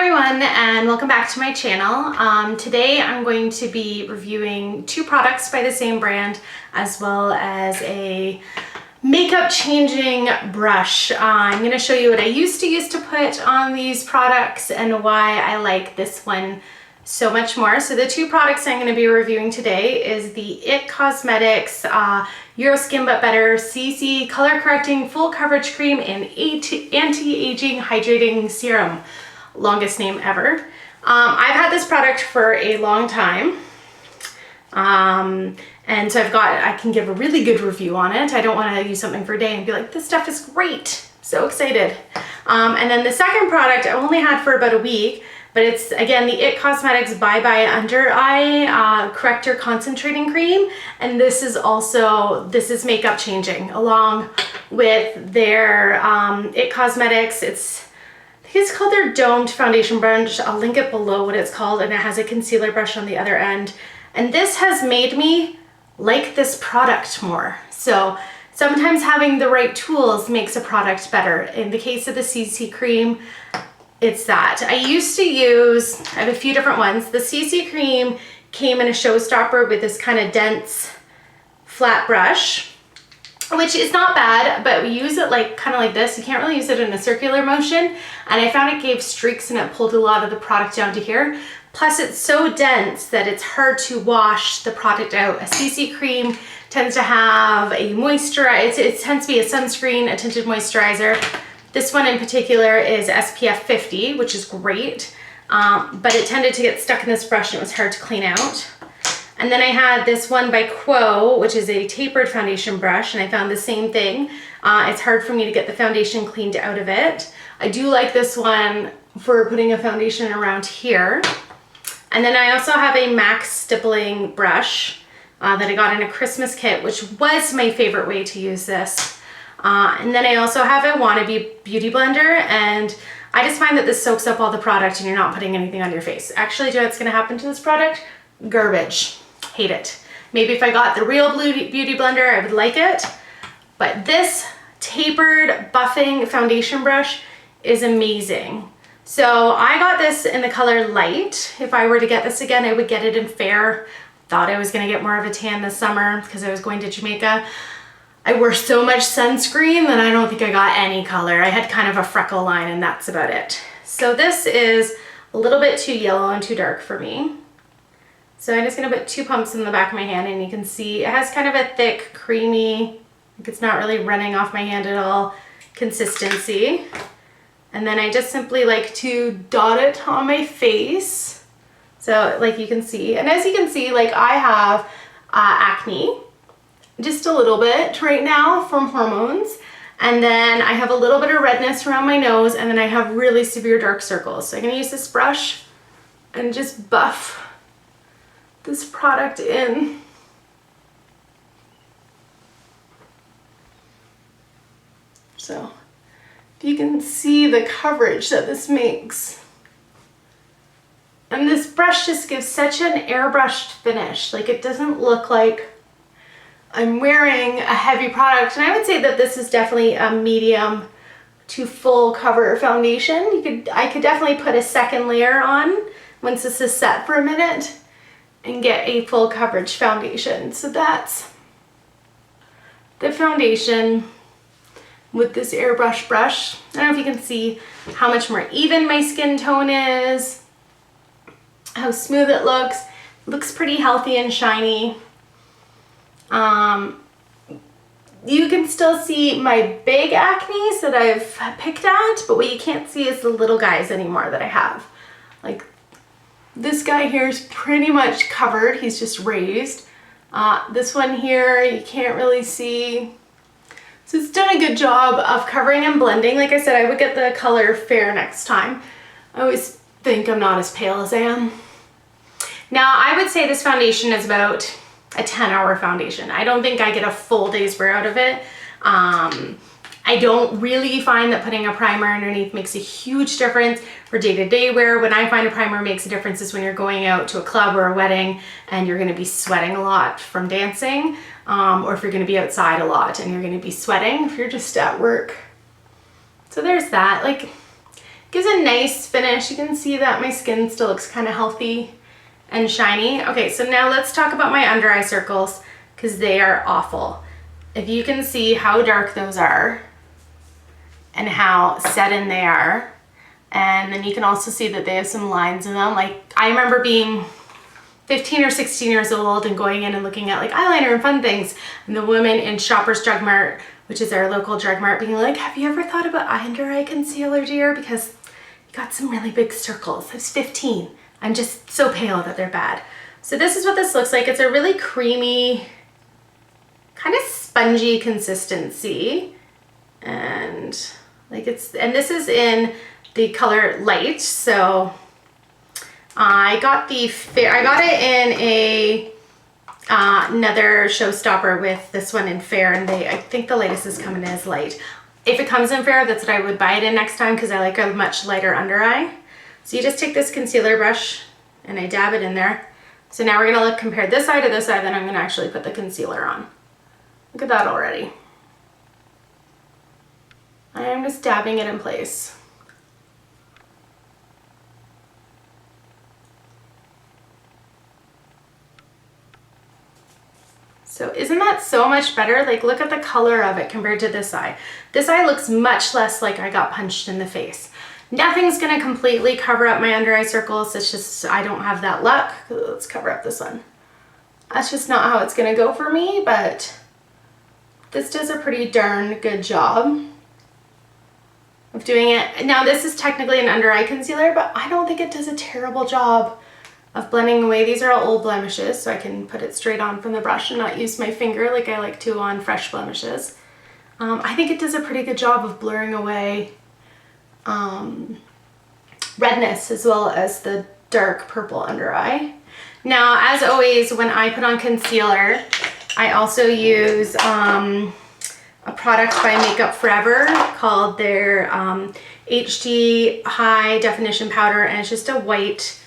everyone, and welcome back to my channel. Today I'm going to be reviewing two products by the same brand, as well as a makeup changing brush. I'm going to show you what I used to put on these products and why I like this one so much more. So the two products I'm going to be reviewing today is the IT Cosmetics Your Skin But Better CC Color Correcting Full Coverage Cream and Anti-Aging Hydrating Serum. Longest name ever. I've had this product for a long time. And so I can give a really good review on it. I don't want to use something for a day and be like, this stuff is great. So excited. And then the second product I only had for about a week, but it's again the IT Cosmetics Bye Bye Under Eye Corrector Concentrating Cream. And this is makeup changing along with their IT Cosmetics. It's called their domed foundation brush. I'll link it below what it's called, and it has a concealer brush on the other end. And this has made me like this product more. So sometimes having the right tools makes a product better. In the case of the CC cream, it's that. I have a few different ones. The CC cream came in a showstopper with this kind of dense flat brush, which is not bad, but we use it kind of like this. You can't really use it in a circular motion. And I found it gave streaks and it pulled a lot of the product down to here. Plus it's so dense that it's hard to wash the product out. A CC cream tends to have a moisturizer. It tends to be a sunscreen, a tinted moisturizer. This one in particular is SPF 50, which is great. But it tended to get stuck in this brush and it was hard to clean out. And then I had this one by Quo, which is a tapered foundation brush, and I found the same thing. It's hard for me to get the foundation cleaned out of it. I do like this one for putting a foundation around here. And then I also have a MAC stippling brush that I got in a Christmas kit, which was my favorite way to use this. And then I also have a Wannabe Beauty Blender, and I just find that this soaks up all the product and you're not putting anything on your face. Actually, do you know what's gonna happen to this product? Garbage. Hate it. Maybe if I got the real Beauty Blender, I would like it. But this tapered buffing foundation brush is amazing. So I got this in the color light. If I were to get this again, I would get it in fair. Thought I was gonna get more of a tan this summer because I was going to Jamaica. I wore so much sunscreen that I don't think I got any color. I had kind of a freckle line and that's about it. So this is a little bit too yellow and too dark for me. So I'm just gonna put 2 pumps in the back of my hand, and you can see it has kind of a thick, creamy, like it's not really running off my hand at all, consistency. And then I just simply like to dot it on my face. So like you can see, and as you can see, like I have acne, just a little bit right now from hormones. And then I have a little bit of redness around my nose, and then I have really severe dark circles. So I'm gonna use this brush and just buff this product in. So if you can see the coverage that this makes. And this brush just gives such an airbrushed finish. Like it doesn't look like I'm wearing a heavy product. And I would say that this is definitely a medium to full cover foundation. I could definitely put a second layer on once this is set for a minute and get a full coverage foundation. So that's the foundation with this airbrush brush. I don't know if you can see how much more even my skin tone is, how smooth it looks. It looks pretty healthy and shiny. You can still see my big acne that I've picked at, but what you can't see is the little guys anymore that I have. Like this guy here is pretty much covered. He's just raised. This one here, you can't really see. So it's done a good job of covering and blending. Like I said, I would get the color fair next time. I always think I'm not as pale as I am. Now, I would say this foundation is about a 10-hour foundation. I don't think I get a full day's wear out of it. I don't really find that putting a primer underneath makes a huge difference for day-to-day wear. When I find a primer makes a difference is when you're going out to a club or a wedding and you're gonna be sweating a lot from dancing, or if you're gonna be outside a lot and you're gonna be sweating if you're just at work. So there's that. Like, Gives a nice finish. You can see that my skin still looks kind of healthy and shiny. Okay, so now let's talk about my under eye circles because they are awful. If you can see how dark those are and how set in they are, and then you can also see that they have some lines in them. Like, I remember being 15 or 16 years old and going in and looking at like eyeliner and fun things, and the woman in Shoppers Drug Mart, which is our local drug mart, being like, have you ever thought about under eye concealer, dear? Because you got some really big circles. I was 15. I'm just so pale that they're bad. So this is what this looks like. It's a really creamy, kind of spongy consistency. And like this is in the color light. So I got it in a another showstopper with this one in fair, and I think the latest is coming in as light. If it comes in fair, that's what I would buy it in next time because I like a much lighter under eye. So you just take this concealer brush and I dab it in there. So now we're gonna compare this eye to this eye, then I'm gonna actually put the concealer on. Look at that already. I'm just dabbing it in place. So isn't that so much better? Like, look at the color of it compared to this eye. This eye looks much less like I got punched in the face. Nothing's gonna completely cover up my under eye circles. It's just, I don't have that luck. Let's cover up this one. That's just not how it's gonna go for me, but this does a pretty darn good job of doing it. Now this is technically an under eye concealer, but I don't think it does a terrible job of blending away. These are all old blemishes, so I can put it straight on from the brush and not use my finger like I like to on fresh blemishes. I think it does a pretty good job of blurring away redness as well as the dark purple under eye. Now, as always, when I put on concealer, I also use a product by Makeup Forever called their HD High Definition Powder, and it's just a white,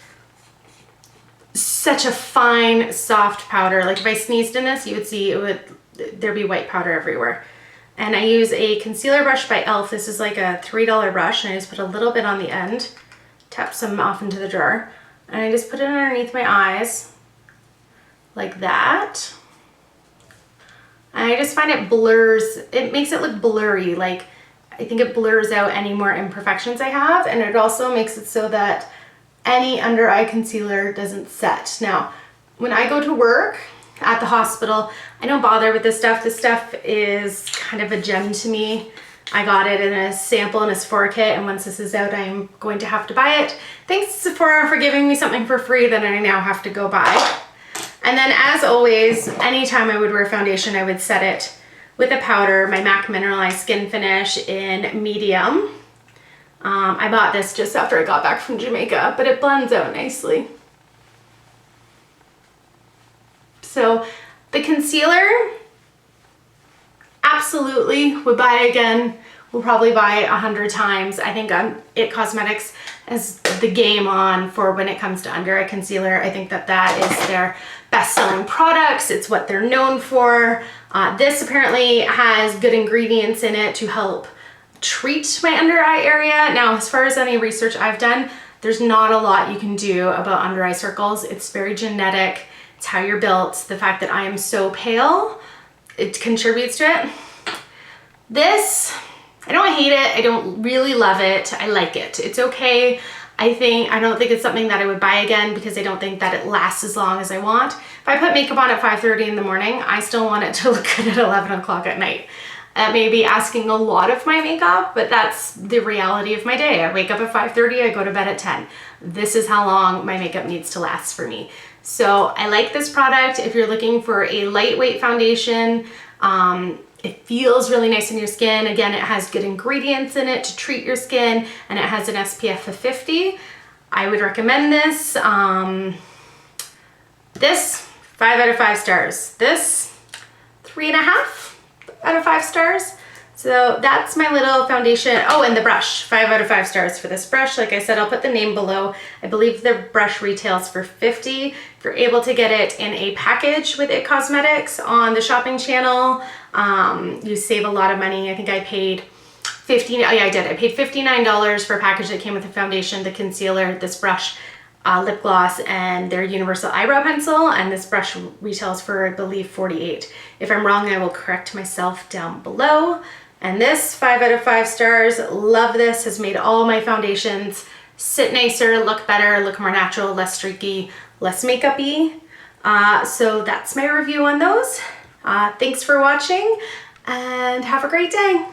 such a fine, soft powder. Like if I sneezed in this, you would see there'd be white powder everywhere. And I use a concealer brush by e.l.f. This is like a $3 brush, and I just put a little bit on the end, tap some off into the drawer, and I just put it underneath my eyes like that. And I just find it makes it look blurry. Like, I think it blurs out any more imperfections I have, and it also makes it so that any under eye concealer doesn't set. Now, when I go to work at the hospital, I don't bother with this stuff. This stuff is kind of a gem to me. I got it in a sample in a Sephora kit, and once this is out, I'm going to have to buy it. Thanks Sephora for giving me something for free that I now have to go buy. And then, as always, anytime I would wear foundation, I would set it with a powder, my MAC Mineralized Skin Finish in medium. I bought this just after I got back from Jamaica, but it blends out nicely. So the concealer, absolutely would buy again. We'll probably buy 100 times. I think IT Cosmetics has the game on for when it comes to under eye concealer. I think that is their best-selling products. It's what they're known for. This apparently has good ingredients in it to help treat my under eye area. Now, as far as any research I've done, there's not a lot you can do about under eye circles. It's very genetic. It's how you're built. The fact that I am so pale, it contributes to it. This, I don't hate it. I don't really love it. I like it. It's okay. I don't think it's something that I would buy again because I don't think that it lasts as long as I want. If I put makeup on at 5:30 in the morning, I still want it to look good at 11 o'clock at night. That may be asking a lot of my makeup, but that's the reality of my day. I wake up at 5:30, I go to bed at 10. This is how long my makeup needs to last for me. So I like this product. If you're looking for a lightweight foundation, it feels really nice in your skin. Again, it has good ingredients in it to treat your skin, and it has an SPF of 50. I would recommend this. This, 5 out of 5 stars. This, 3.5 out of 5 stars. So that's my little foundation. Oh, and the brush, 5 out of 5 stars for this brush. Like I said, I'll put the name below. I believe the brush retails for 50. If you're able to get it in a package with IT Cosmetics on the shopping channel, you save a lot of money. I think I paid yeah, I did. I paid $59 for a package that came with the foundation, the concealer, this brush, lip gloss, and their universal eyebrow pencil, and this brush retails for, I believe, $48. If I'm wrong, I will correct myself down below. And this, 5 out of 5 stars. Love this. Has made all my foundations sit nicer, look better, look more natural, less streaky, less makeup-y. So that's my review on those. Thanks for watching, and have a great day.